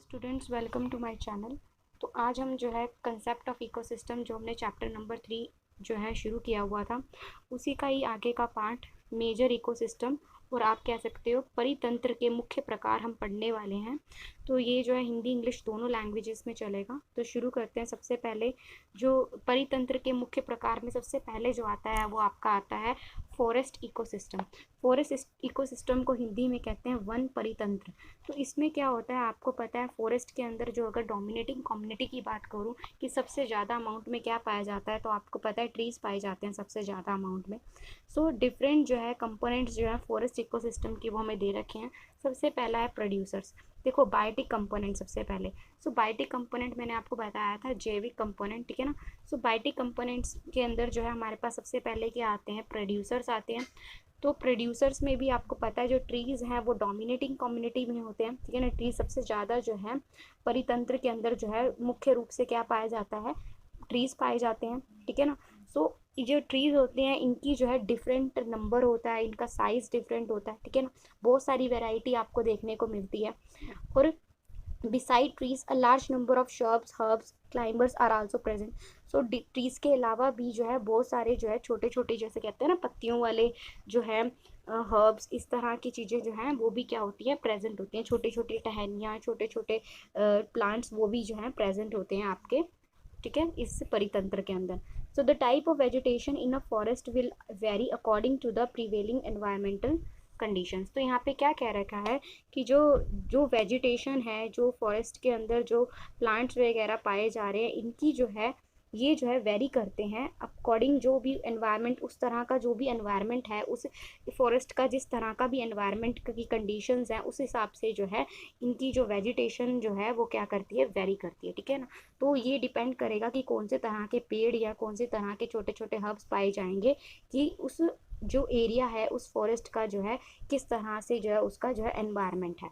Students, welcome to my channel. तो आज हम जो है कंसेप्ट ऑफ इकोसिस्टम जो हमने चैप्टर नंबर 3 जो है शुरू किया हुआ था, उसी का ही आगे का पार्ट मेजर इकोसिस्टम और आप कह सकते हो परितंत्र के मुख्य प्रकार हम पढ़ने वाले हैं। तो ये जो है हिंदी इंग्लिश दोनों लैंग्वेजेस में चलेगा। तो शुरू करते हैं। सबसे पहले जो परितंत्र के मुख्य प्रकार में सबसे पहले जो आता है वो आपका आता है फॉरेस्ट इकोसिस्टम। फॉरेस्ट इकोसिस्टम को हिंदी में कहते हैं वन परितंत्र। तो इसमें क्या होता है आपको पता है, फॉरेस्ट के अंदर जो अगर डोमिनेटिंग कम्युनिटी की बात करूँ कि सबसे ज़्यादा अमाउंट में क्या पाया जाता है, तो आपको पता है ट्रीज़ पाए जाते हैं सबसे ज़्यादा अमाउंट में। सो डिफरेंट जो है कंपोनेंट्स जो है फॉरेस्ट इकोसिस्टम की वो हमें दे रखे हैं। सबसे पहला है प्रोड्यूसर्स। देखो बायोटिक कंपोनेंट सबसे पहले। सो बायोटिक कंपोनेंट मैंने आपको बताया था जैविक कंपोनेंट, ठीक है ना। सो बायोटिक कंपोनेंट्स के अंदर जो है हमारे पास सबसे पहले क्या आते हैं, प्रोड्यूसर्स आते हैं। तो प्रोड्यूसर्स में भी आपको पता है जो ट्रीज़ हैं वो डोमिनेटिंग कम्युनिटी में होते हैं, ठीक है ना। ट्रीज सबसे ज़्यादा जो है परितंत्र के अंदर जो है मुख्य रूप से क्या पाया जाता है, ट्रीज़ पाए जाते हैं, ठीक है ना। सो जो ट्रीज़ होते हैं इनकी जो है डिफरेंट नंबर होता है, इनका साइज़ डिफरेंट होता है, ठीक है ना। बहुत सारी वेराइटी आपको देखने को मिलती है। और beside trees a large number of shrubs herbs climbers are also present। So trees के अलावा भी जो है बहुत सारे जो है छोटे छोटे, जैसे कहते हैं ना पत्तियों वाले जो है हर्ब्स, इस तरह की चीज़ें जो हैं वो भी क्या होती हैं, प्रेजेंट होती हैं। छोटी छोटी टहनियाँ, छोटे छोटे प्लांट्स वो भी जो हैं प्रेजेंट होते हैं आपके, ठीक है, इस परितंत्र के अंदर। So the type of vegetation in a forest will vary according to the prevailing environmental conditions. तो यहाँ पे क्या कह रखा है कि जो जो वेजिटेशन है, जो फॉरेस्ट के अंदर जो प्लांट्स वगैरह पाए जा रहे हैं, इनकी जो है ये जो है वेरी करते हैं अकॉर्डिंग जो भी एनवायरनमेंट, उस तरह का जो भी एनवायरनमेंट है, उस फॉरेस्ट का जिस तरह का भी एनवायरनमेंट की कंडीशंस हैं, उस हिसाब से जो है इनकी जो वेजिटेशन जो है वो क्या करती है, वेरी करती है, ठीक है ना। तो ये डिपेंड करेगा कि कौन से तरह के पेड़ या कौन से तरह के छोटे छोटे हर्ब्स पाए जाएंगे, कि उस जो एरिया है उस फॉरेस्ट का जो है किस तरह से जो है उसका जो है एनवायरनमेंट है।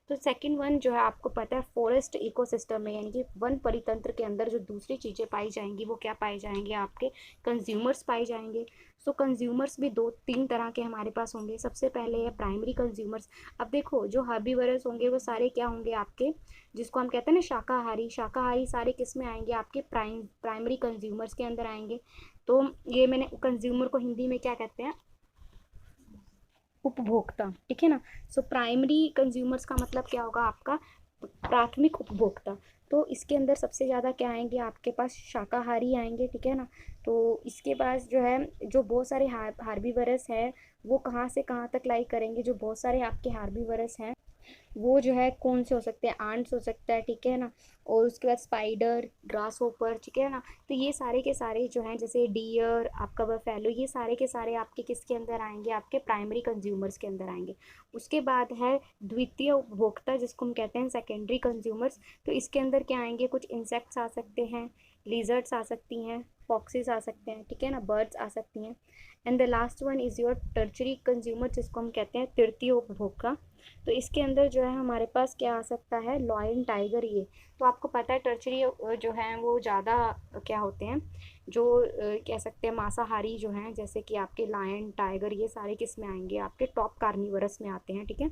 तो सेकंड वन जो है आपको पता है फॉरेस्ट इकोसिस्टम में, यानी कि वन परितंत्र के अंदर जो दूसरी चीज़ें पाई जाएंगी वो क्या पाए जाएंगे, आपके कंज्यूमर्स पाए जाएंगे। सो कंज्यूमर्स भी दो तीन तरह के हमारे पास होंगे। सबसे पहले है प्राइमरी कंज्यूमर्स। अब देखो जो हर्बीवरस होंगे वो सारे क्या होंगे आपके, जिसको हम कहते हैं ना शाकाहारी, शाकाहारी सारे किस में आएंगे, आपके प्राइमरी कंज्यूमर्स के अंदर आएंगे। तो ये मैंने कंज्यूमर को हिंदी में क्या कहते हैं, उपभोक्ता, ठीक है ना। सो प्राइमरी कंज्यूमर्स का मतलब क्या होगा आपका, प्राथमिक उपभोक्ता। तो इसके अंदर सबसे ज़्यादा क्या आएंगे आपके पास, शाकाहारी आएंगे, ठीक है ना। तो इसके पास जो है जो बहुत सारे हार्बीवरस हैं वो कहाँ से कहाँ तक लाई करेंगे, जो बहुत सारे आपके हार्बीवरस हैं वो जो है कौन से हो सकते हैं, आंट्स हो सकता है, ठीक है ना। और उसके बाद स्पाइडर, ग्रास होपर, ठीक है ना। तो ये सारे के सारे जो हैं, जैसे डियर, आपका बफेलो, ये सारे के सारे आपके किसके अंदर आएंगे, आपके प्राइमरी कंज्यूमर्स के अंदर आएंगे। उसके बाद है द्वितीय उपभोक्ता, जिसको हम कहते हैं सेकेंडरी कंज्यूमर्स। तो इसके अंदर क्या आएंगे, कुछ इंसेक्ट्स आ सकते हैं, लिजर्ड्स आ सकती हैं, फॉक्सेस आ सकते हैं, ठीक है ना, बर्ड्स आ सकती हैं। And the last one is your tertiary consumer, जिसको हम कहते हैं तृतीय उपभोक्ता। तो इसके अंदर जो है हमारे पास क्या आ सकता है, लॉयन, टाइगर, ये। तो आपको पता है टर्चरी जो हैं वो ज़्यादा क्या होते हैं, जो कह सकते हैं मांसाहारी जो हैं, जैसे कि आपके लायन, टाइगर, ये सारे किस में आएंगे, आपके टॉप कार्निवरस में आते हैं, ठीक है।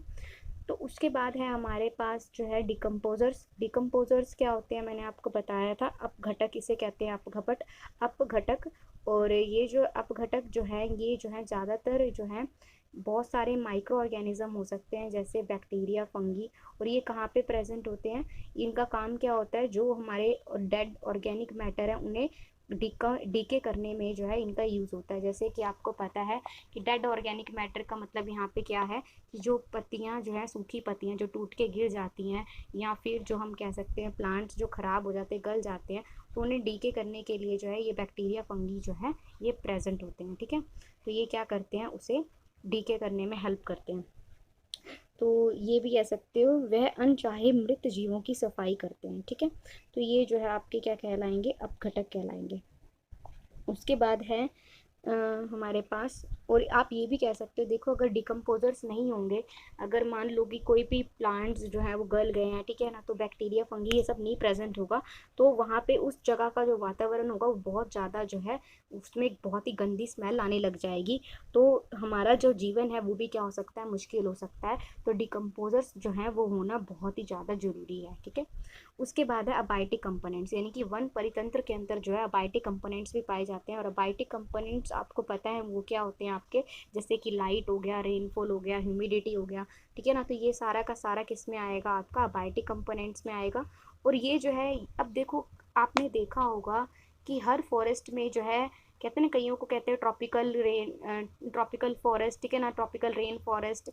तो उसके बाद है हमारे पास जो है डिकम्पोजर्स। डिकम्पोजर्स क्या होते हैं, मैंने आपको बताया था, अपघटक इसे कहते हैं, अपघटक, अपघटक। और ये जो अपघटक जो है ये जो है ज़्यादातर जो है बहुत सारे माइक्रो ऑर्गेनिज्म हो सकते हैं, जैसे बैक्टीरिया, फंगी। और ये कहाँ पे प्रेजेंट होते हैं, इनका काम क्या होता है, जो हमारे डेड ऑर्गेनिक मैटर है उन्हें डीके करने में जो है इनका यूज़ होता है। जैसे कि आपको पता है कि डेड ऑर्गेनिक मैटर का मतलब यहाँ पे क्या है, कि जो पत्तियाँ जो हैं, सूखी पत्तियाँ जो टूट के गिर जाती हैं, या फिर जो हम कह सकते हैं प्लांट्स जो ख़राब हो जाते हैं, गल जाते हैं, तो उन्हें डीके करने के लिए जो है ये बैक्टीरिया, फंगी जो है ये प्रेजेंट होते हैं, ठीक है। तो ये क्या करते हैं, उसे डीके करने में हेल्प करते हैं। तो ये भी कह सकते हो वह अनचाहे मृत जीवों की सफाई करते हैं, ठीक है। तो ये जो है आपके क्या कहलाएंगे, अपघटक कहलाएंगे। उसके बाद है हमारे पास, और आप ये भी कह सकते हो, देखो अगर डिकम्पोजर्स नहीं होंगे, अगर मान लो कि कोई भी प्लांट्स जो है वो गल गए हैं, ठीक है ना, तो बैक्टीरिया फंगी ये सब नहीं प्रेजेंट होगा, तो वहाँ पे उस जगह का जो वातावरण होगा वो बहुत ज़्यादा जो है उसमें एक बहुत ही गंदी स्मेल आने लग जाएगी। तो हमारा जो जीवन है वो भी क्या हो सकता है, मुश्किल हो सकता है। तो डिकम्पोजर्स जो है वो होना बहुत ही ज़्यादा ज़रूरी है, ठीक है। उसके बाद है अबायोटिक कंपोनेंट्स, यानी कि वन परितंत्र के अंदर जो है अबायोटिक कंपोनेंट्स भी पाए जाते हैं। और अबायोटिक कंपोनेंट्स आपको पता है वो क्या होते हैं आपके, जैसे कि लाइट हो गया, रेनफॉल हो गया, ह्यूमिडिटी हो गया, ठीक है ना। तो ये सारा का सारा किस में आएगा, आपका अबायोटिक कंपोनेंट्स में आएगा। और ये जो है, अब देखो आपने देखा होगा कि हर फॉरेस्ट में जो है, कहते हैं ना, कईयों को कहते हैं ट्रॉपिकल रेन, ट्रॉपिकल फॉरेस्ट, ठीक है ना, ट्रॉपिकल रेन फॉरेस्ट,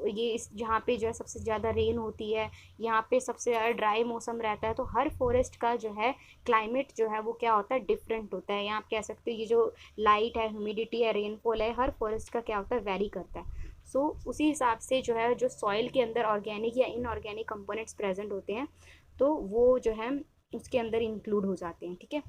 ये इस जहाँ पे जो है सबसे ज़्यादा रेन होती है, यहाँ पे सबसे ज़्यादा ड्राई मौसम रहता है। तो हर फॉरेस्ट का जो है क्लाइमेट जो है वो क्या होता है, डिफरेंट होता है। यहाँ आप कह सकते हो ये जो लाइट है, ह्यूमिडिटी है, रेनफॉल है, हर फॉरेस्ट का क्या होता है, वेरी करता है। सो उसी हिसाब से जो है जो सॉइल के अंदर ऑर्गेनिक या इनऑर्गेनिक कंपोनेंट्स प्रेजेंट होते हैं, तो वो जो है उसके अंदर इंक्लूड हो जाते हैं, ठीक है,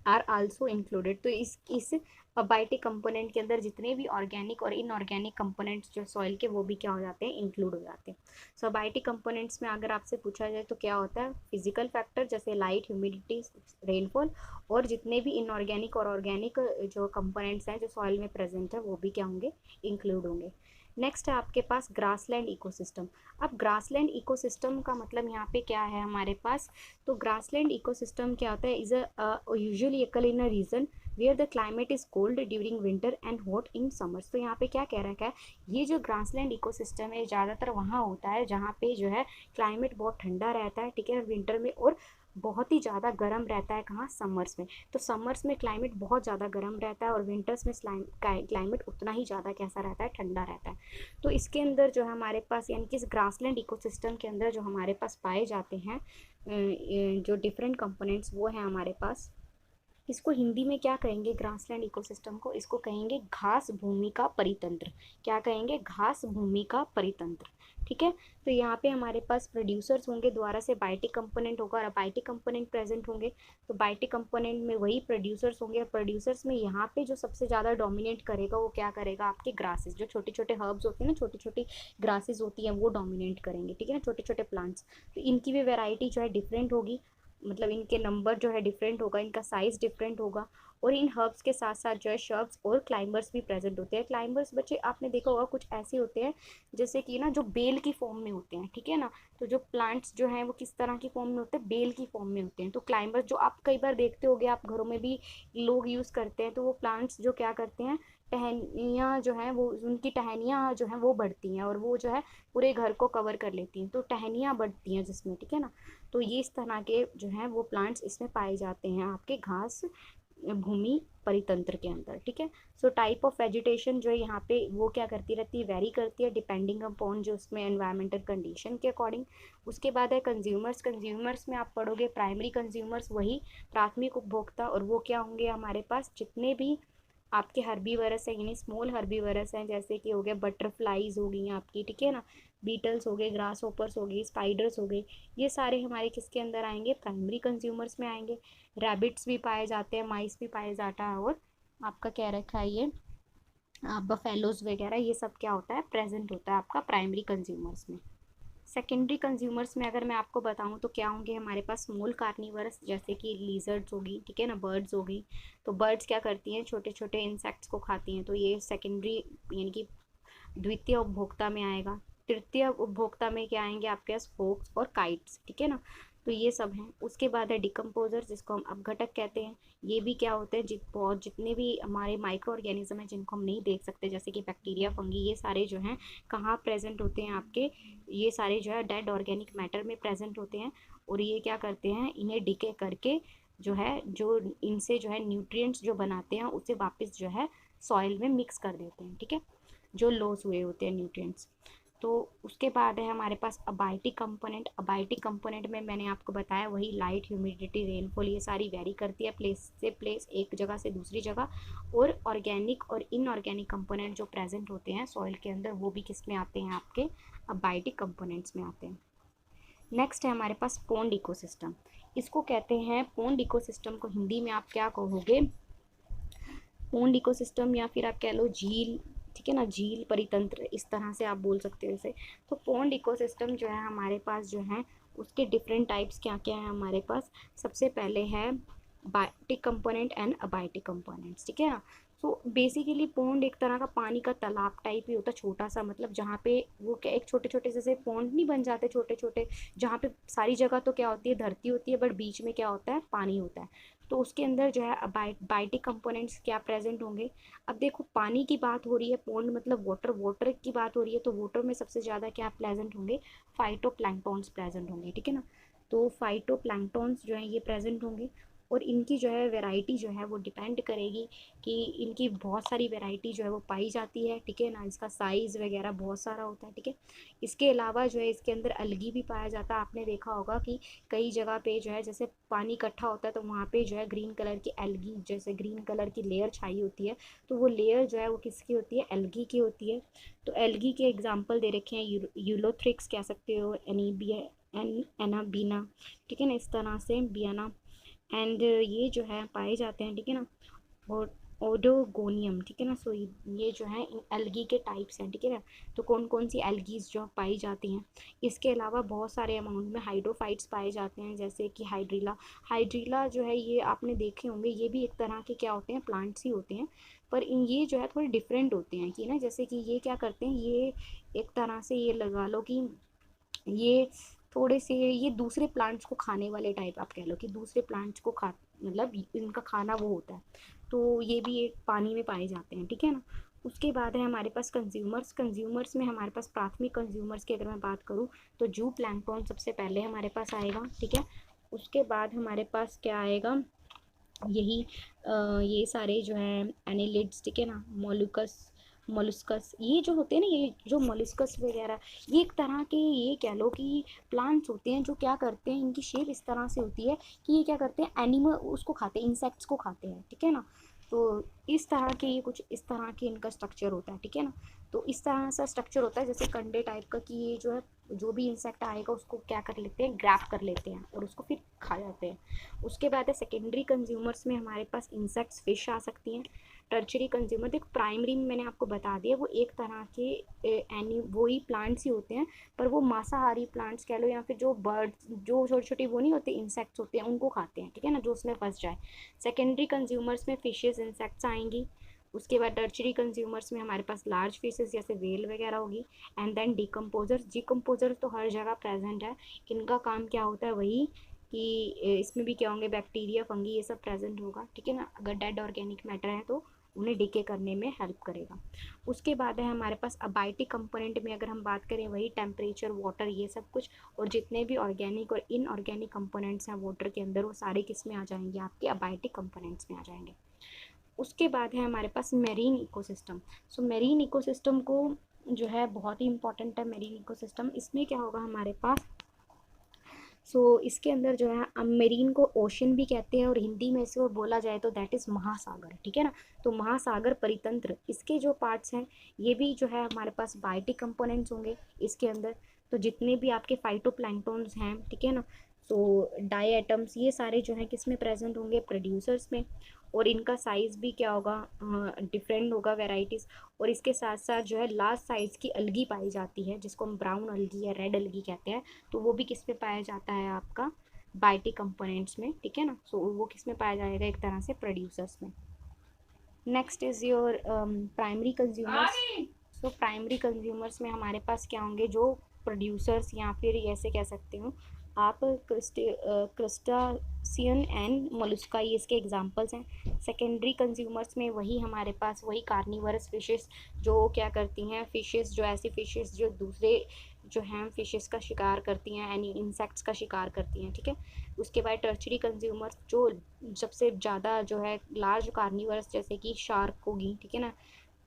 आर आल्सो इंक्लूडेड। तो इस अबायोटिक कंपोनेंट के अंदर जितने भी ऑर्गेनिक और इनऑर्गेनिक कंपोनेंट्स जो सॉइल के, वो भी क्या हो जाते हैं, इंक्लूड हो जाते हैं। सो अबायोटिक कंपोनेंट्स में अगर आपसे पूछा जाए तो क्या होता है, फिजिकल फैक्टर जैसे लाइट, ह्यूमिडिटी, रेनफॉल, और जितने भी इनऑर्गेनिक और ऑर्गेनिक जो कंपोनेंट्स हैं जो सॉइल में प्रेजेंट है वो भी क्या होंगे, इंक्लूड होंगे। नेक्स्ट है आपके पास ग्रासलैंड इकोसिस्टम। अब ग्रासलैंड इकोसिस्टम का मतलब यहाँ पे क्या है हमारे पास, तो ग्रासलैंड इकोसिस्टम क्या होता है, is usually equal in a region where the climate is cold during winter and hot in summers. तो यहाँ पे क्या कह रखा है, ये जो ग्रासलैंड इकोसिस्टम है ज़्यादातर वहाँ होता है जहाँ पे जो है क्लाइमेट बहुत ठंडा रहता है, ठीक है, विंटर में, और बहुत ही ज़्यादा गर्म रहता है, कहाँ, समर्स में। तो समर्स में क्लाइमेट बहुत ज़्यादा गर्म रहता है और विंटर्स में क्लाइमेट उतना ही ज़्यादा कैसा रहता है, ठंडा रहता है। तो इसके अंदर जो है हमारे पास, यानी कि इस ग्रासलैंड इकोसिस्टम के अंदर जो हमारे पास पाए जाते हैं जो डिफरेंट कंपोनेंट्स, वो हैं हमारे पास, इसको हिंदी में क्या कहेंगे, ग्रासलैंड इकोसिस्टम को इसको कहेंगे घास भूमि का परितंत्र। क्या कहेंगे, घास भूमि का परितंत्र, ठीक है। तो यहाँ पे हमारे पास प्रोड्यूसर्स होंगे, द्वारा से बायोटिक कंपोनेंट होगा और बायोटिक कंपोनेंट प्रेजेंट होंगे। तो बायोटिक कंपोनेंट में वही प्रोड्यूसर्स होंगे, और प्रोड्यूसर्स में यहाँ पे जो सबसे ज़्यादा डोमिनेट करेगा वो क्या करेगा, आपके ग्रासेस, जो छोटे छोटे हर्ब्स होते हैं ना, छोटी छोटी ग्रासेस होती हैं, वो डोमिनेट करेंगे, ठीक है ना, छोटे छोटे प्लांट्स। तो इनकी भी वेराइटी जो है डिफरेंट होगी, मतलब इनके नंबर जो है डिफरेंट होगा, इनका साइज डिफरेंट होगा। और इन हर्ब्स के साथ साथ जो है शर्ब्स और क्लाइंबर्स भी प्रेजेंट होते हैं। क्लाइंबर्स बच्चे आपने देखा होगा कुछ ऐसे होते हैं जैसे कि ना जो बेल की फॉर्म में होते हैं, ठीक है ना। तो जो प्लांट्स जो हैं वो किस तरह की फॉर्म में होते हैं, बेल की फॉर्म में होते हैं। तो क्लाइंबर्स जो आप कई बार देखते होगे, आप घरों में भी लोग यूज़ करते हैं, तो वो प्लांट्स जो क्या करते हैं, टहनियाँ जो हैं वो, उनकी टहनियाँ जो हैं वो बढ़ती हैं और वो जो है पूरे घर को कवर कर लेती हैं। तो टहनियाँ बढ़ती हैं जिसमें, ठीक है ना। तो ये इस तरह के जो हैं वो प्लांट्स इसमें पाए जाते हैं आपके घास भूमि परितंत्र के अंदर, ठीक है। सो टाइप ऑफ वेजिटेशन जो है यहाँ पे वो क्या करती रहती है, वेरी करती है डिपेंडिंग अपॉन जो उसमें एनवायरमेंटल कंडीशन के अकॉर्डिंग। उसके बाद है कंज्यूमर्स। कंज्यूमर्स में आप पढ़ोगे प्राइमरी कंज्यूमर्स, वही प्राथमिक उपभोक्ता, और वो क्या होंगे हमारे पास, जितने भी आपके हर्बीवरस है, यानी स्मॉल हर्बीवरस हैं, जैसे कि हो गए बटरफ्लाईज हो गई आपकी, ठीक है ना, बीटल्स हो गए, ग्रास होपर्स हो गई, स्पाइडर्स हो गए, ये सारे हमारे किसके अंदर आएंगे, प्राइमरी कंज्यूमर्स में आएंगे। रैबिट्स भी पाए जाते हैं, माइस भी पाए जाता है, और आपका कह रखा है ये बफेलोज वगैरह, ये सब क्या होता है, प्रेजेंट होता है आपका प्राइमरी कंज्यूमर्स में। सेकेंडरी कंज्यूमर्स में अगर मैं आपको बताऊं तो क्या होंगे हमारे पास, स्मॉल कार्निवरस, जैसे कि लीजर्ड्स होगी, ठीक है ना, बर्ड्स हो गई। तो बर्ड्स क्या करती हैं, छोटे छोटे इंसेक्ट्स को खाती हैं, तो ये सेकेंडरी यानी कि द्वितीय उपभोक्ता में आएगा। तृतीय उपभोक्ता में क्या आएंगे आपके पास, फोक्स और काइट्स, ठीक है ना। तो ये सब हैं। उसके बाद है डिकम्पोजर, जिसको हम अपघटक कहते हैं। ये भी क्या होते हैं, बहुत जितने भी हमारे माइक्रो ऑर्गेनिज्म हैं जिनको हम नहीं देख सकते, जैसे कि बैक्टीरिया, फंगी, ये सारे जो हैं कहाँ प्रेजेंट होते हैं आपके, ये सारे जो है डेड ऑर्गेनिक मैटर में प्रेजेंट होते हैं। और ये क्या करते हैं, इन्हें डिके करके जो है, जो इनसे जो है न्यूट्रिएंट्स जो बनाते हैं उसे वापस जो है सॉइल में मिक्स कर देते हैं, ठीक है, जो लॉस हुए होते हैं न्यूट्रिएंट्स। तो उसके बाद है हमारे पास अबायोटिक कंपोनेंट। अबायोटिक कंपोनेंट में मैंने आपको बताया वही लाइट, ह्यूमिडिटी, रेनफॉल, ये सारी वेरी करती है प्लेस से प्लेस, एक जगह से दूसरी जगह। और ऑर्गेनिक और इनऑर्गेनिक कंपोनेंट जो प्रेजेंट होते हैं सॉइल के अंदर, वो भी किस में आते हैं, आपके अबायोटिक कंपोनेंट्स में आते हैं। नेक्स्ट है हमारे पास पोन्ड इकोसिस्टम। इसको कहते हैं, पोन्ड इकोसिस्टम को हिंदी में आप क्या कहोगे, पोन्ड इकोसिस्टम या फिर आप कह लो झील, ठीक है ना, झील परितंत्र, इस तरह से आप बोल सकते हो इसे। तो पोन्ड इकोसिस्टम जो है हमारे पास जो है उसके डिफरेंट टाइप्स क्या क्या है हमारे पास। सबसे पहले है biotic component and abiotic components, ठीक है ना। सो बेसिकली पोन्ड एक तरह का पानी का तालाब टाइप ही होता है, छोटा सा, मतलब जहाँ पे वो क्या एक छोटे छोटे जैसे पोन्ड नहीं बन जाते छोटे छोटे, जहाँ पे सारी जगह तो क्या होती है, धरती होती है, बट बीच में क्या होता है, पानी होता है। तो उसके अंदर जो है बायोटिक कंपोनेंट्स क्या प्रेजेंट होंगे। अब देखो पानी की बात हो रही है, पोन्ड मतलब वाटर, वाटर की बात हो रही है, तो वाटर में सबसे ज़्यादा क्या प्रेजेंट होंगे, फाइटोप्लैंक्टॉन्स प्रेजेंट होंगे, ठीक है ना। तो फाइटोप्लैंक्टॉन्स जो है ये प्रेजेंट होंगे, और इनकी जो है वैरायटी जो है वो डिपेंड करेगी कि इनकी बहुत सारी वैरायटी जो है वो पाई जाती है, ठीक है ना। इसका साइज़ वगैरह बहुत सारा होता है, ठीक है। इसके अलावा जो है इसके अंदर अलगी भी पाया जाता है। आपने देखा होगा कि कई जगह पे जो है जैसे पानी इकट्ठा होता है तो वहाँ पे जो है ग्रीन कलर की एल्गी, जैसे ग्रीन कलर की लेयर छाई होती है, तो वो लेयर जो है वो किसकी होती है, एल्गी की होती है। तो एल्गी के एग्जाम्पल दे रखे हैं, यूलोथ्रिक्स कह सकते हो, एनीबिया, एनाबीना, ठीक है ना, इस तरह से बियाना, एंड ये जो है पाए जाते हैं, ठीक है ना। और ओडोगोनियम, ठीक है ना। सो ये जो है एल्गी के टाइप्स हैं, ठीक है ना। तो कौन कौन सी एल्गीज जो पाई जाती हैं। इसके अलावा बहुत सारे अमाउंट में हाइड्रोफाइट्स पाए जाते हैं, जैसे कि हाइड्रीला। हाइड्रीला जो है ये आपने देखे होंगे, ये भी एक तरह के क्या होते हैं, प्लांट्स ही होते हैं, पर इन ये जो है थोड़े डिफरेंट होते हैं कि ना, जैसे कि ये क्या करते हैं, ये एक तरह से ये लगा लो कि ये थोड़े से ये दूसरे प्लांट्स को खाने वाले टाइप, आप कह लो कि दूसरे प्लांट्स को खा, मतलब इनका खाना वो होता है। तो ये भी एक पानी में पाए जाते हैं, ठीक है ना। उसके बाद है हमारे पास कंज्यूमर्स। कंज्यूमर्स में हमारे पास प्राथमिक कंज्यूमर्स की अगर मैं बात करूँ तो जू प्लैंक्टन सबसे पहले हमारे पास आएगा, ठीक है। उसके बाद हमारे पास क्या आएगा, यही ये सारे जो है एनिलिड्स, ठीक है ना, मोलुकस, मोलस्कस, ये जो होते हैं ना, ये जो मोलस्कस वगैरह, ये एक तरह के, ये कह लो कि प्लांट्स होते हैं जो क्या करते हैं, इनकी शेप इस तरह से होती है कि ये क्या करते हैं, एनिमल उसको खाते हैं, इंसेक्ट्स को खाते हैं, ठीक है ना। तो इस तरह के ये कुछ इस तरह के इनका स्ट्रक्चर होता है, ठीक है ना। तो इस तरह सा स्ट्रक्चर होता है जैसे कंडे टाइप का, कि ये जो है जो भी इंसेक्ट आएगा उसको क्या कर लेते हैं, ग्रैब कर लेते हैं और उसको फिर खा जाते हैं। उसके बाद है सेकेंडरी कंज्यूमर्स में हमारे पास इंसेक्ट्स, फिश आ सकती हैं। टर्चरी कंज्यूमर, देखो प्राइमरी में मैंने आपको बता दिया वो एक तरह के एनी वही प्लांट्स ही होते हैं, पर वो मांसाहारी प्लांट्स कह लो, या फिर जो बर्ड्स जो छोटे छोटे वो नहीं होते, इंसेक्ट्स होते हैं, उनको खाते हैं, ठीक है ना, जो उसमें फंस जाए। सेकेंडरी कंज्यूमर्स में फिशेज, इंसेक्ट्स आएंगी। उसके बाद टर्चरी कंज्यूमर्स में हमारे पास लार्ज फिशेज जैसे वेल वगैरह होगी। एंड देन डिकम्पोजर्स, डिकम्पोजर्स तो हर जगह प्रेजेंट है। इनका काम क्या होता है, वही कि इसमें भी क्या होंगे, बैक्टीरिया, फंगी, ये सब प्रेजेंट होगा, ठीक है ना। अगर डेड ऑर्गेनिक मैटर है तो उन्हें डिके करने में हेल्प करेगा। उसके बाद है हमारे पास अबायोटिक कंपोनेंट में अगर हम बात करें, वही टेम्परेचर, वाटर, ये सब कुछ, और जितने भी ऑर्गेनिक और इनऑर्गेनिक कंपोनेंट्स हैं वाटर के अंदर, वो सारे किस में आ जाएंगे, आपके अबायोटिक कंपोनेंट्स में आ जाएंगे। उसके बाद है हमारे पास मेरीन इकोसिस्टम। सो मेरीन इकोसिस्टम को जो है बहुत ही इंपॉर्टेंट है मेरीन इकोसिस्टम। इसमें क्या होगा हमारे पास, इसके अंदर जो है मेरीन को ओशन भी कहते हैं, और हिंदी में इसको बोला जाए तो दैट इज़ महासागर, ठीक है ना। तो महासागर परितंत्र, इसके जो पार्ट्स हैं ये भी जो है हमारे पास बायोटिक कंपोनेंट्स होंगे इसके अंदर। तो जितने भी आपके फाइटोप्लैंक्टन्स हैं, ठीक है ना, तो डायटम्स, ये सारे जो है किस में प्रेजेंट होंगे, प्रोड्यूसर्स में। और इनका साइज़ भी क्या होगा, डिफरेंट होगा, वेराइटीज़। और इसके साथ साथ जो है लार्ज साइज़ की अलगी पाई जाती है, जिसको हम ब्राउन अलगी या रेड अलगी कहते हैं। तो वो भी किस में पाया जाता है, आपका बायोटिक कंपोनेंट्स में, ठीक है ना। वो किस में पाया जाएगा, एक तरह से प्रोड्यूसर्स में। Next is your primary consumers. Primary consumers में हमारे पास क्या होंगे, जो प्रोड्यूसर्स, या फिर ऐसे कह सकते हो आप क्रस्टासियन एंड मोलस्का, ये इसके एग्जांपल्स हैं। सेकेंडरी कंज्यूमर्स में वही हमारे पास वही कार्निवरस फिशेस, जो क्या करती हैं, फिशेस जो ऐसी फिशेस जो दूसरे जो हैं फिशेस का शिकार करती हैं, यानी इंसेक्ट्स का शिकार करती हैं, ठीक है। उसके बाद टर्चरी कंज्यूमर्स, जो सबसे ज़्यादा जो है लार्ज कार्निवरस, जैसे कि शार्क होगी, ठीक है ना,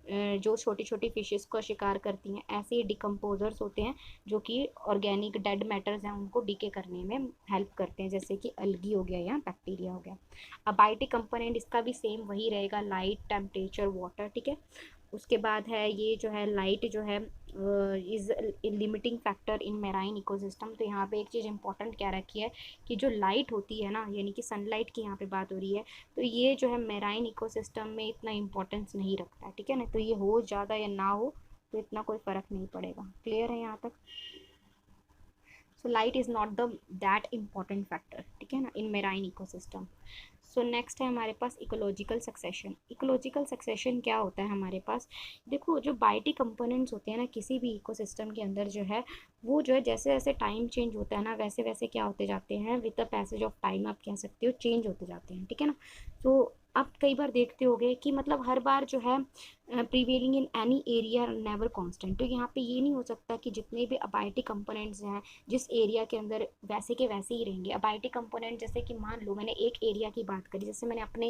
जो छोटी छोटी फिशेस को शिकार करती हैं। ऐसे ही डिकम्पोजर्स होते हैं जो कि ऑर्गेनिक डेड मैटर्स हैं उनको डीके करने में हेल्प करते हैं, जैसे कि अलगी हो गया या बैक्टीरिया हो गया। अबायोटिक कंपोनेंट इसका भी सेम वही रहेगा, लाइट, टेम्परेचर, वाटर, ठीक है। उसके बाद है ये जो है लाइट जो है is limiting factor in marine ecosystem. तो यहाँ पे एक चीज़ इंपॉर्टेंट क्या रखी है कि जो लाइट होती है ना, यानी कि सनलाइट की यहाँ पे बात हो रही है, तो ये जो है मेराइन इकोसिस्टम में इतना इंपॉर्टेंस नहीं रखता है, ठीक है ना। तो ये हो ज़्यादा या ना हो तो इतना कोई फ़र्क नहीं पड़ेगा। क्लियर है यहाँ तक? So light is not the that important factor, ठीक है ना, इन मेराइन इकोसिस्टम। सो नेक्स्ट है हमारे पास इकोलॉजिकल सक्सेशन। इकोलॉजिकल सक्सेशन क्या होता है हमारे पास? देखो, जो बायोटी कंपोनेंट्स होते हैं ना किसी भी इकोसिस्टम के अंदर जो है, वो जो है जैसे जैसे टाइम चेंज होता है ना, वैसे वैसे क्या होते जाते हैं, with the passage of time आप कह सकते हो, चेंज होते जाते हैं, ठीक है ना। तो आप कई बार देखते होगे कि मतलब हर बार जो है prevailing in any area never constant. तो यहाँ पे ये नहीं हो सकता कि जितने भी अबायोटी कंपोनेंट्स हैं जिस एरिया के अंदर वैसे के वैसे ही रहेंगे। अबायोटी कंपोनेंट जैसे कि मान लो मैंने एक एरिया की बात करी, जैसे मैंने अपने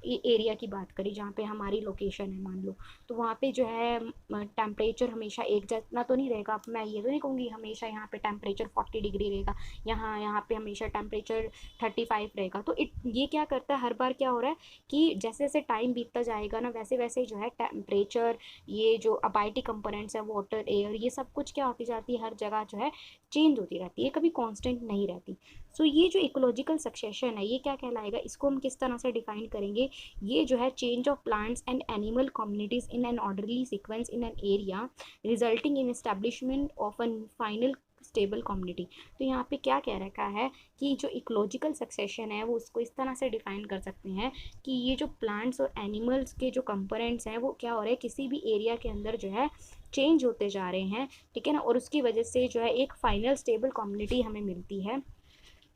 एरिया की बात करी जहाँ पे हमारी लोकेशन है मान लो, तो वहाँ पे जो है टेम्परेचर हमेशा एक जितना तो नहीं रहेगा। अब मैं ये तो नहीं कहूँगी हमेशा यहाँ पे टेम्परेचर 40 डिग्री रहेगा, यहाँ यहाँ पे हमेशा टेम्परेचर 35 रहेगा। तो ये क्या करता है, हर बार क्या हो रहा है कि जैसे जैसे टाइम बीतता जाएगा ना, वैसे वैसे जो है टेम्परेचर, ये जो अबायोटी कंपोनेंट्स है, वाटर, एयर, ये सब कुछ क्या होती जाती है, हर जगह जो है चेंज होती रहती है, कभी कांस्टेंट नहीं रहती। सो ये जो इकोलॉजिकल सक्सेशन है, ये क्या कहलाएगा, इसको हम किस तरह से डिफाइन करेंगे? ये जो है change of plants and animal communities in an orderly sequence in an area resulting in establishment of an final stable community. तो यहाँ पे क्या कह रखा है कि जो इकोलॉजिकल सक्सेशन है वो उसको इस तरह से डिफाइन कर सकते हैं कि ये जो प्लांट्स और एनिमल्स के जो कंपोनेंट्स हैं वो क्या हो रहे हैं, किसी भी एरिया के अंदर जो है चेंज होते जा रहे हैं, ठीक है ना, और उसकी वजह से जो है एक फाइनल स्टेबल कम्युनिटी हमें मिलती है।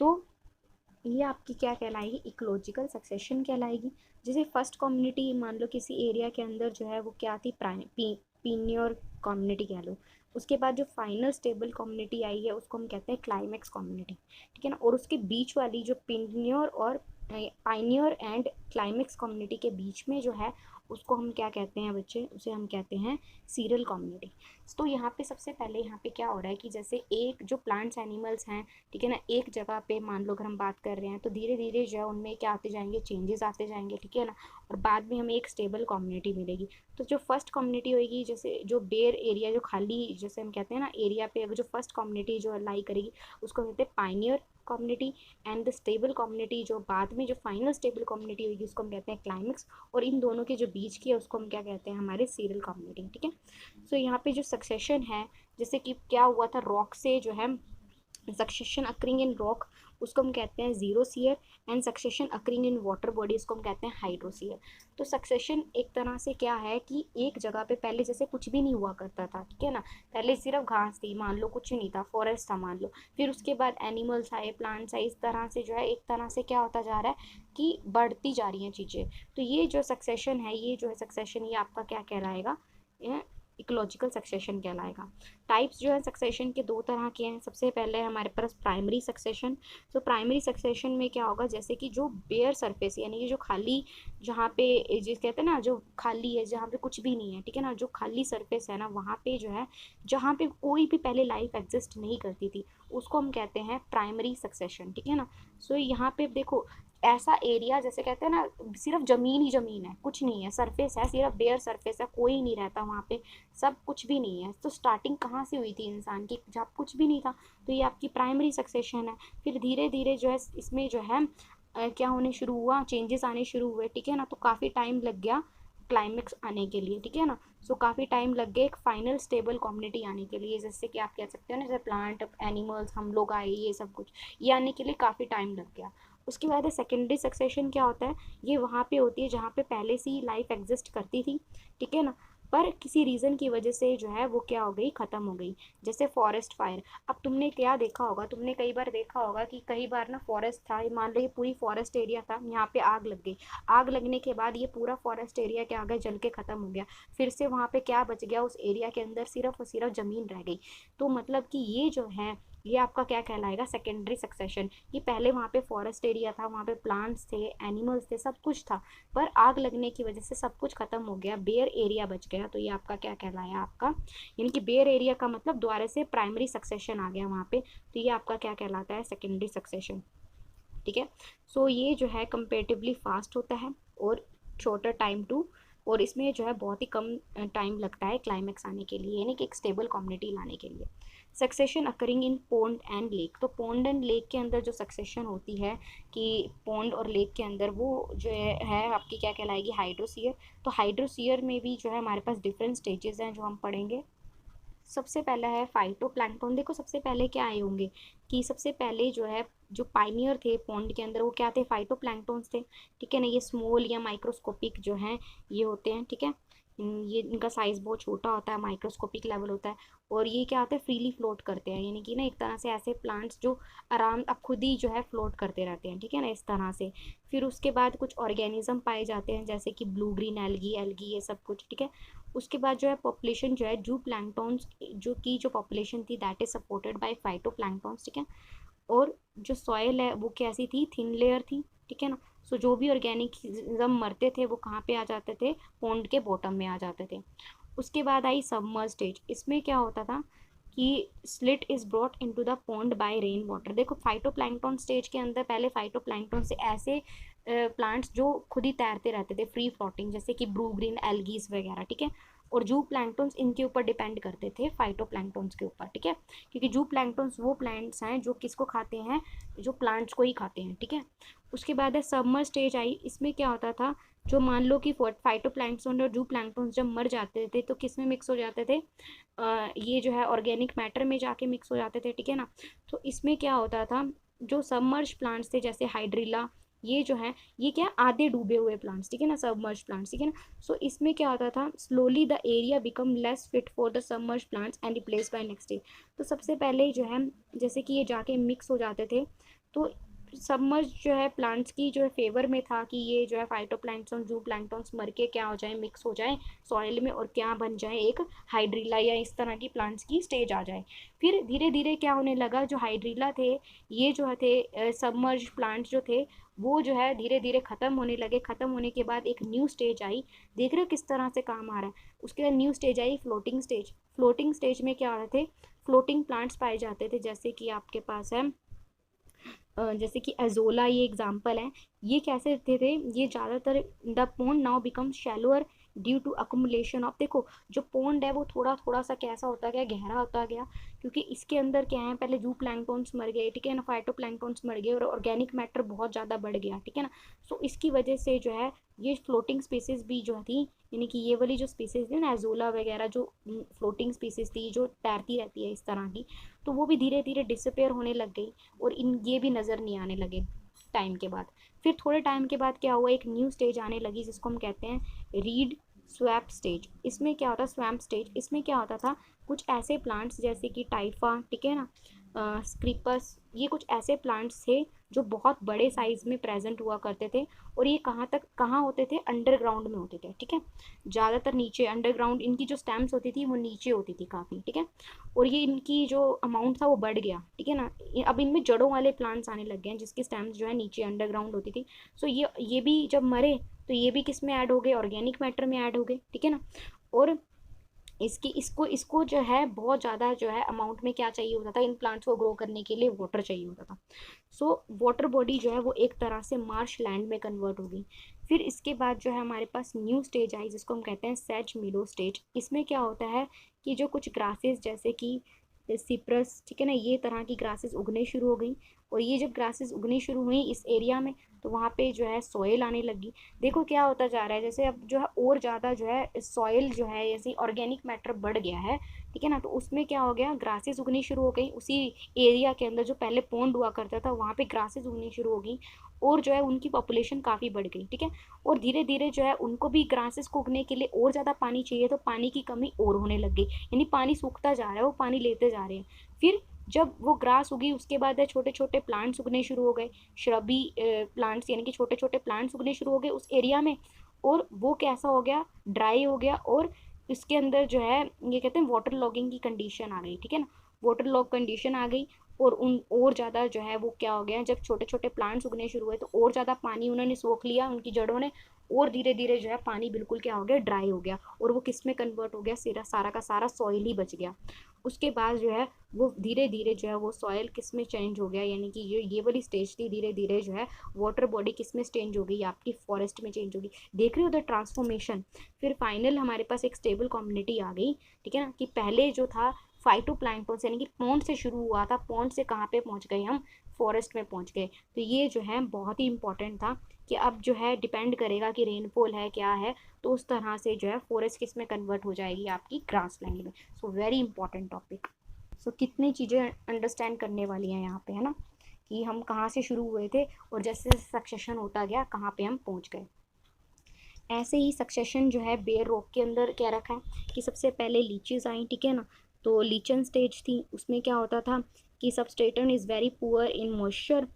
तो ये आपकी क्या कहलाएगी, इकोलॉजिकल सक्सेशन कहलाएगी। जैसे फर्स्ट कम्युनिटी मान लो किसी एरिया के अंदर जो है वो क्या थी, पीनियर कम्युनिटी कह लो। उसके बाद जो फाइनल स्टेबल कम्युनिटी आई है उसको हम कहते हैं क्लाइमेक्स कम्युनिटी, ठीक है ना। और उसके बीच वाली जो पीनियर और पाइनियर एंड क्लाइमेक्स कम्युनिटी के बीच में जो है उसको हम क्या कहते हैं बच्चे, उसे हम कहते हैं सीरियल कम्युनिटी। तो यहाँ पे सबसे पहले यहाँ पे क्या हो रहा है कि जैसे एक जो प्लांट्स एनिमल्स हैं, ठीक है ना, एक जगह पे मान लो अगर हम बात कर रहे हैं तो धीरे धीरे जो है उनमें क्या आते जाएंगे, चेंजेस आते जाएंगे, ठीक है ना, और बाद में हमें एक स्टेबल कम्युनिटी मिलेगी। तो जो फर्स्ट कम्युनिटी होगी, जैसे जो बेयर एरिया, जो खाली जैसे हम कहते हैं ना एरिया पे जो फर्स्ट कम्युनिटी जो लाई करेगी उसको कहते हैं pioneer community. And the stable community जो बाद में जो फाइनल स्टेबल कम्युनिटी होगी उसको हम कहते हैं क्लाइमेक्स। और इन दोनों के जो बीच की है उसको हम क्या कहते हैं, हमारे सीरियल कम्युनिटी, ठीक है। सो यहाँ पे जो सक्सेशन है, जैसे कि क्या हुआ था रॉक से जो है सक्सेशन अकरिंग इन रॉक, उसको हम कहते हैं xerosere. And succession occurring in water body, उसको हम कहते हैं हाइड्रोसियर। तो सक्सेशन एक तरह से क्या है कि एक जगह पे पहले जैसे कुछ भी नहीं हुआ करता था, ठीक है ना, पहले सिर्फ घास थी मान लो, कुछ नहीं था, फॉरेस्ट था मान लो, फिर उसके बाद एनिमल्स आए, प्लांट्स आए, इस तरह से जो है एक तरह से क्या होता जा रहा है कि बढ़ती जा रही हैं चीज़ें। तो ये जो सक्सेशन है, ये जो है सक्सेशन, ये आपका क्या कहलाएगा, इकोलॉजिकल सक्सेशन कहलाएगा। टाइप्स जो है सक्सेशन के दो तरह के हैं। सबसे पहले हमारे पास प्राइमरी सक्सेशन। तो प्राइमरी सक्सेशन में क्या होगा, जैसे कि जो बेयर सरफेस यानी कि जो खाली, जहाँ पे जिस कहते हैं ना जो खाली है, जहाँ पे कुछ भी नहीं है, ठीक है ना, जो खाली सरफेस है ना वहाँ पे जो है, जहाँ पे कोई भी पहले लाइफ एग्जिस्ट नहीं करती थी, उसको हम कहते हैं प्राइमरी सक्सेशन, ठीक है ना। सो यहाँ पे देखो ऐसा एरिया जैसे कहते हैं ना सिर्फ ज़मीन ही ज़मीन है, कुछ नहीं है, सरफेस है, सिर्फ बेयर सरफेस है, कोई नहीं रहता वहाँ पे, सब कुछ भी नहीं है। तो स्टार्टिंग कहाँ से हुई थी इंसान की, जब कुछ भी नहीं था। तो ये आपकी प्राइमरी सक्सेशन है। फिर धीरे धीरे जो है इसमें जो है क्या होने शुरू हुआ, चेंजेस आने शुरू हुए, ठीक है ना। तो काफ़ी टाइम लग गया क्लाइमेक्स आने के लिए, ठीक है ना। सो काफ़ी टाइम लग गया एक फाइनल स्टेबल कम्युनिटी आने के लिए, जैसे कि आप कह सकते हो ना जैसे प्लांट एनिमल्स हम लोग आए, ये सब कुछ ये आने के लिए काफ़ी टाइम लग गया। उसके बाद सेकेंडरी सक्सेशन क्या होता है, ये वहाँ पे होती है जहाँ पे पहले से ही लाइफ एग्जिस्ट करती थी, ठीक है ना, पर किसी रीज़न की वजह से जो है वो क्या हो गई, ख़त्म हो गई। जैसे फॉरेस्ट फायर। अब तुमने क्या देखा होगा, तुमने कई बार देखा होगा कि कई बार ना फॉरेस्ट था, मान लो ये पूरी फॉरेस्ट एरिया था, यहाँ पे आग लग गई, आग लगने के बाद ये पूरा फॉरेस्ट एरिया क्या आ गया, जल के ख़त्म हो गया। फिर से वहाँ पे क्या बच गया, उस एरिया के अंदर सिर्फ और सिर्फ ज़मीन रह गई। तो मतलब कि ये जो है ये आपका क्या कहलाएगा, सेकेंडरी सक्सेशन। कि पहले वहाँ पे फॉरेस्ट एरिया था, वहाँ पे प्लांट्स थे, एनिमल्स थे, सब कुछ था, पर आग लगने की वजह से सब कुछ खत्म हो गया, बेयर एरिया बच गया। तो ये आपका क्या कहलाया, आपका यानी कि बेयर एरिया का मतलब दोबारा से प्राइमरी सक्सेशन आ गया वहाँ पे। तो ये आपका क्या कहलाता है, सेकेंडरी सक्सेशन, ठीक है। सो ये जो है कंपेरेटिवली फास्ट होता है और शॉर्टर टाइम टू और इसमें जो है बहुत ही कम टाइम लगता है क्लाइमैक्स आने के लिए, यानी कि एक स्टेबल कम्युनिटी लाने के लिए। Succession occurring in pond and lake, तो पोंड एंड लेक के अंदर जो सक्सेशन होती है कि पोंड और लेक के अंदर, वो जो है आपकी क्या कहलाएगी, हाइड्रोसीयर। तो हाइड्रोसीयर में भी जो है हमारे पास डिफरेंट स्टेजेस हैं जो हम पढ़ेंगे। सबसे पहला है फाइटोप्लैंक्टन। देखो सबसे पहले क्या आए होंगे कि सबसे पहले जो है जो पाइनियर थे पॉन्ड के अंदर, वो क्या थे, फाइटोप्लैंक्टन्स थे, ठीक है ना। ये स्मॉल या माइक्रोस्कोपिक जो हैं ये होते हैं, ठीक है। ये इनका साइज बहुत छोटा होता है, माइक्रोस्कोपिक लेवल होता है। और ये क्या होता है, फ्रीली फ्लोट करते हैं, यानी कि ना एक तरह से ऐसे प्लांट्स जो आराम अब खुद ही जो है फ्लोट करते रहते हैं, ठीक है ना, इस तरह से। फिर उसके बाद कुछ ऑर्गेनिज्म पाए जाते हैं जैसे कि ब्लू ग्रीन एल्गी एल्गी ये सब कुछ, ठीक है। उसके बाद जो है पॉपुलेशन जो है जू प्लैंक्टॉन्स जो पॉपुलेशन थी that is supported by phytoplanktons, ठीक है। और जो सॉयल है वो कैसी थी, थिन लेयर थी, ठीक है ना। सो जो भी ऑर्गेनिज्म मरते थे वो कहाँ पे आ जाते थे, पॉन्ड के बॉटम में आ जाते थे। उसके बाद आई सबमर्ज स्टेज। इसमें क्या होता था कि slit is brought into the pond by rain water. देखो फाइटोप्लैंक्टन स्टेज के अंदर पहले फाइटोप्लैंक्टन से ऐसे प्लांट्स जो खुद ही तैरते रहते थे, फ्री फ्लोटिंग, जैसे कि ब्लू ग्रीन एल्गीज वगैरह, ठीक है। और जू प्लैंक्टन्स इनके ऊपर डिपेंड करते थे फाइटोप्लैंक्टन्स के ऊपर, ठीक है। क्योंकि जू प्लैंक्टन्स वो प्लांट्स हैं जो किसको खाते हैं, जो प्लांट्स को ही खाते हैं, ठीक है। उसके बाद है सबमर्ज स्टेज आई। इसमें क्या होता था, जो मान लो कि फाइटोप्लैंक्टन और जू प्लैंक्टन जब मर जाते थे तो किस में मिक्स हो जाते थे, ये जो है ऑर्गेनिक मैटर में जाके मिक्स हो जाते थे, ठीक है ना। तो इसमें क्या होता था, जो सबमर्ज प्लांट्स थे जैसे हाइड्रिला, ये जो है ये क्या आधे डूबे हुए प्लांट्स, ठीक है ना, सबमर्ज प्लांट्स, ठीक है ना। सो इसमें क्या होता था, slowly the area become less fit for the submerge plants and replace by next day. तो सबसे पहले जो है जैसे कि ये जाके मिक्स हो जाते थे, तो सबमर्ज जो है प्लांट्स की जो है फेवर में था कि ये जो है फाइटोप्लैंक्टन जू प्लैंक्टन्स मर के क्या हो जाए, मिक्स हो जाए सॉइल में और क्या बन जाए, एक हाइड्रिला या इस तरह की प्लांट्स की स्टेज आ जाए। फिर धीरे धीरे क्या होने लगा, जो हाइड्रिला थे, ये जो थे सबमर्ज प्लांट्स जो थे, वो जो है धीरे धीरे ख़त्म होने लगे। ख़त्म होने के बाद एक न्यू स्टेज आई। देख रहे हो किस तरह से काम आ रहा है। उसके बाद new stage I floating stage. Floating stage में क्या आ रहे थे, फ्लोटिंग प्लांट्स पाए जाते थे, जैसे कि आपके पास है जैसे कि एजोला, ये एग्जाम्पल है। ये कैसे थे ये ज़्यादातर the pond now become shallower due to accumulation of, देखो जो पोन्ड है वो थोड़ा थोड़ा सा कैसा होता गया, गहरा होता गया, क्योंकि इसके अंदर क्या है, पहले जू प्लैंक्टन्स मर गए, ठीक है ना, फाइटोप्लैंक्टन्स मर गए और ऑर्गेनिक मैटर बहुत ज़्यादा बढ़ गया, ठीक है ना। सो इसकी वजह से जो है ये फ्लोटिंग स्पीसीज भी जो थी, यानी कि ये वाली जो स्पीसीज थी ना एजोला वगैरह, जो फ्लोटिंग स्पीसीज थी जो तैरती रहती है इस तरह की, तो वो भी धीरे धीरे डिसअपेयर होने लग गई और इन ये भी नज़र नहीं आने लगे टाइम के बाद। फिर थोड़े टाइम के बाद क्या हुआ, एक न्यू स्टेज आने लगी जिसको हम कहते हैं रीड स्वैप स्टेज। इसमें क्या होता है, स्वैम्प स्टेज, इसमें क्या होता था, कुछ ऐसे प्लांट्स जैसे कि टाइफा, ठीक है ना, स्क्रीपस, ये कुछ ऐसे प्लांट्स थे जो बहुत बड़े साइज में प्रेजेंट हुआ करते थे। और ये कहाँ होते थे, अंडरग्राउंड में होते थे, ठीक है। ज़्यादातर नीचे अंडरग्राउंड, इनकी जो स्टेम्स होती थी वो नीचे होती थी काफ़ी, ठीक है। और ये इनकी जो अमाउंट था वो बढ़ गया, ठीक है ना। अब इनमें जड़ों वाले प्लांट्स आने लग गए हैं जिसकी स्टेम्स जो है नीचे अंडरग्राउंड होती थी। सो ये भी जब मरे तो ये भी किस में ऐड हो गए, ऑर्गेनिक मैटर में ऐड हो गए, ठीक है ना। और इसको जो है बहुत ज़्यादा जो है अमाउंट में क्या चाहिए होता था, इन प्लांट्स को ग्रो करने के लिए वाटर चाहिए होता था। सो वाटर बॉडी जो है वो एक तरह से मार्श लैंड में कन्वर्ट हो गई। फिर इसके बाद जो है हमारे पास न्यू स्टेज आई जिसको हम कहते हैं सेज मीडो स्टेज। इसमें क्या होता है कि जो कुछ ग्रासेस जैसे कि सिप्रस, ठीक है ना, ये तरह की ग्रासेस उगने शुरू हो गई। और ये जब ग्रासेस उगनी शुरू हुई इस एरिया में, तो वहाँ पे जो है सॉइल आने लगी। देखो क्या होता जा रहा है, जैसे अब जो है और ज़्यादा जो है सॉइल जो है जैसे ऑर्गेनिक मैटर बढ़ गया है, ठीक है ना। तो उसमें क्या हो गया, ग्रासेस उगनी शुरू हो गई उसी एरिया के अंदर जो पहले पॉन्ड हुआ करता था, वहाँ पे ग्रासेस उगनी शुरू हो गई और जो है उनकी पॉपुलेशन काफ़ी बढ़ गई, ठीक है। और धीरे धीरे जो है उनको भी ग्रासेस को उगने के लिए और ज़्यादा पानी चाहिए, तो पानी की कमी और होने लग गई, यानी पानी सूखता जा रहा है, वो पानी लेते जा रहे हैं। फिर जब वो ग्रास उगी उसके बाद है छोटे छोटे प्लांट्स उगने शुरू हो गए, श्रबी प्लांट्स, यानी कि छोटे छोटे प्लांट्स उगने शुरू हो गए उस एरिया में। और वो कैसा हो गया, ड्राई हो गया। और इसके अंदर जो है ये कहते हैं वाटर लॉगिंग की कंडीशन आ गई, ठीक है ना, वाटर लॉग कंडीशन आ गई। और ज़्यादा जो है वो क्या हो गया, जब छोटे छोटे प्लांट्स उगने शुरू हुए तो और ज़्यादा पानी उन्होंने सोख लिया उनकी जड़ों ने, और धीरे धीरे जो है पानी बिल्कुल क्या हो गया, ड्राई हो गया, और वो किस में कन्वर्ट हो गया, सारा का सारा सॉइल ही बच गया। उसके बाद जो है वो धीरे धीरे जो है वो सॉइल किस में चेंज हो गया, यानी कि ये वाली स्टेज थी, धीरे धीरे जो है वाटर बॉडी किस में चेंज हो गई, आपकी फॉरेस्ट में चेंज होगी। देख रहे हो द ट्रांसफॉर्मेशन। फिर फाइनल हमारे पास एक स्टेबल कम्युनिटी आ गई, ठीक है ना, कि पहले जो था फाइटोप्लैंक्टन यानी कि पॉन्ड से शुरू हुआ था, पॉन्ड से कहाँ पे पहुंच गए हम, फॉरेस्ट में पहुंच गए। तो ये जो है बहुत ही इंपॉर्टेंट था कि अब जो है डिपेंड करेगा कि रेनफॉल है क्या है, तो उस तरह से जो है फॉरेस्ट किस में कन्वर्ट हो जाएगी, आपकी ग्रासलैंड में। So very important topic. So कितनी चीज़ें अंडरस्टैंड करने वाली हैं यहाँ पे, है ना, कि हम कहाँ से शुरू हुए थे और जैसे जैसे सक्सेशन होता गया कहाँ पे हम पहुँच गए। ऐसे ही सक्सेशन जो है बेयर रॉक के अंदर क्या रखा है कि सबसे पहले लीचेस आई, ठीक है ना। तो लीचन स्टेज थी, उसमें क्या होता था कि substratum is very poor in moisture.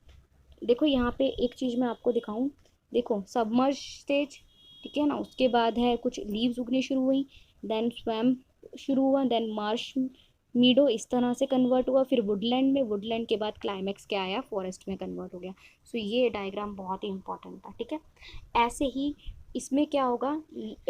देखो यहाँ पे एक चीज़ मैं आपको दिखाऊं, देखो सबमर्ज स्टेज, ठीक है ना, उसके बाद है कुछ लीव्स उगने शुरू हुई, देन स्वैम शुरू हुआ, देन मार्श मीडो इस तरह से कन्वर्ट हुआ, फिर वुडलैंड में, वुडलैंड के बाद क्लाइमैक्स क्या आया, फॉरेस्ट में कन्वर्ट हो गया। सो ये डायग्राम बहुत ही इंपॉर्टेंट था, ठीक है। ऐसे ही इसमें क्या होगा,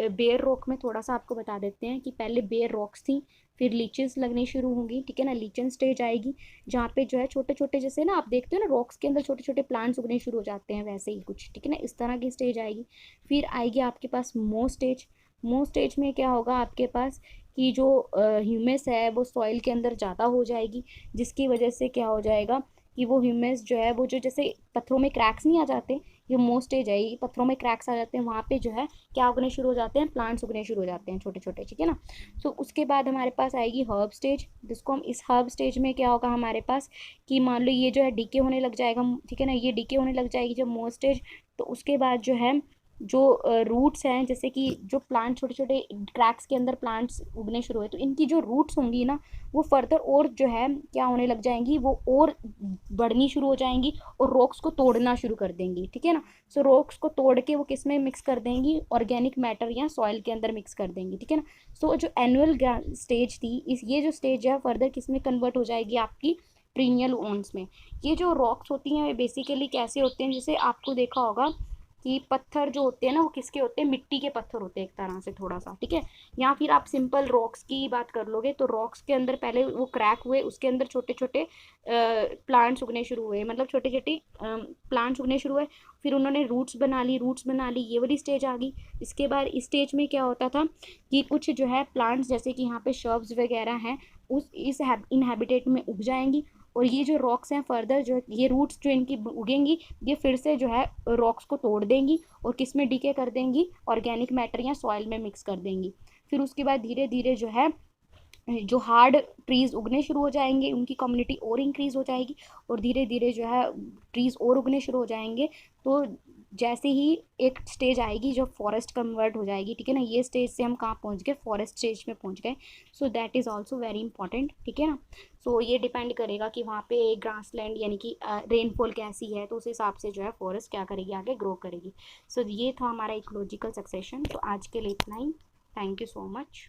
बेयर रॉक में थोड़ा सा आपको बता देते हैं कि पहले बेयर रॉक्स थी, फिर लीचेस लगनी शुरू होंगी, ठीक है ना, लीचन स्टेज आएगी जहाँ पे जो है छोटे छोटे, जैसे ना आप देखते हो ना रॉक्स के अंदर छोटे छोटे प्लांट्स उगने शुरू हो जाते हैं, वैसे ही कुछ, ठीक है ना, इस तरह की स्टेज आएगी। फिर आएगी आपके पास मो स्टेज। मो स्टेज में क्या होगा आपके पास कि जो ह्यूमस है वो सॉइल के अंदर ज़्यादा हो जाएगी, जिसकी वजह से क्या हो जाएगा कि वो ह्यूमस जो है वो जो जैसे पत्थरों में क्रैक्स नहीं आ जाते, ये मो स्टेज आएगी, पत्थरों में क्रैक्स आ जाते हैं, वहाँ पे जो है क्या उगने शुरू हो जाते हैं, प्लांट्स उगने शुरू हो जाते हैं छोटे छोटे, ठीक है ना। सो उसके बाद हमारे पास आएगी हर्ब स्टेज, जिसको हम इस हर्ब स्टेज में क्या होगा हमारे पास कि मान लो ये जो है डीके होने लग जाएगा, ठीक है ना, ये डीके होने लग जाएगी जब मो स्टेज। तो उसके बाद जो है जो रूट्स हैं, जैसे कि जो प्लांट छोटे छोटे क्रैक्स के अंदर प्लांट्स उगने शुरू हुए, तो इनकी जो रूट्स होंगी ना वो फर्दर और जो है क्या होने लग जाएंगी, वो और बढ़नी शुरू हो जाएंगी और रॉक्स को तोड़ना शुरू कर देंगी, ठीक है ना। सो रॉक्स को तोड़ के वो किस में मिक्स कर देंगी, ऑर्गेनिक मैटर या सॉइल के अंदर मिक्स कर देंगी, ठीक है ना। सो जो एनुअल स्टेज थी, इस ये जो स्टेज है फर्दर किस में कन्वर्ट हो जाएगी, आपकी ट्रिनियल ओन्स में। ये जो रॉक्स होती हैं बेसिकली कैसे होते हैं, जैसे आपको देखा होगा कि पत्थर जो होते हैं ना वो किसके होते हैं, मिट्टी के पत्थर होते हैं एक तरह से थोड़ा सा, ठीक है। या फिर आप सिंपल रॉक्स की बात कर लोगे तो रॉक्स के अंदर पहले वो क्रैक हुए, उसके अंदर छोटे छोटे प्लांट्स उगने शुरू हुए, मतलब छोटे छोटे प्लांट्स उगने शुरू हुए, फिर उन्होंने रूट्स बना ली, रूट्स बना ली, ये वाली स्टेज आ गई। इसके बाद इस स्टेज में क्या होता था कि कुछ जो है प्लांट्स जैसे कि यहाँ पे शर्ब्स वगैरह हैं उस इस इनहेबिटेट में उग जाएंगी, और ये जो रॉक्स हैं फर्दर जो ये रूट्स जो इनकी उगेंगी ये फिर से जो है रॉक्स को तोड़ देंगी और किस में डीके कर देंगी, ऑर्गेनिक मैटर या सॉइल में मिक्स कर देंगी। फिर उसके बाद धीरे धीरे जो है जो हार्ड ट्रीज उगने शुरू हो जाएंगे, उनकी कम्युनिटी और इंक्रीज हो जाएगी, और धीरे धीरे जो है ट्रीज और उगने शुरू हो जाएंगे। तो जैसे ही एक स्टेज आएगी जो फॉरेस्ट कन्वर्ट हो जाएगी, ठीक है ना, ये स्टेज से हम कहाँ पहुँच गए, फॉरेस्ट स्टेज में पहुँच गए। So that is also very important, ठीक है ना। सो ये डिपेंड करेगा कि वहाँ पे ग्रास लैंड यानी कि रेनफॉल कैसी है, तो उस हिसाब से जो है फॉरेस्ट क्या करेगी, आगे ग्रो करेगी। सो ये था हमारा इकोलॉजिकल सक्सेशन। तो आज के लिए इतना ही। Thank you so much.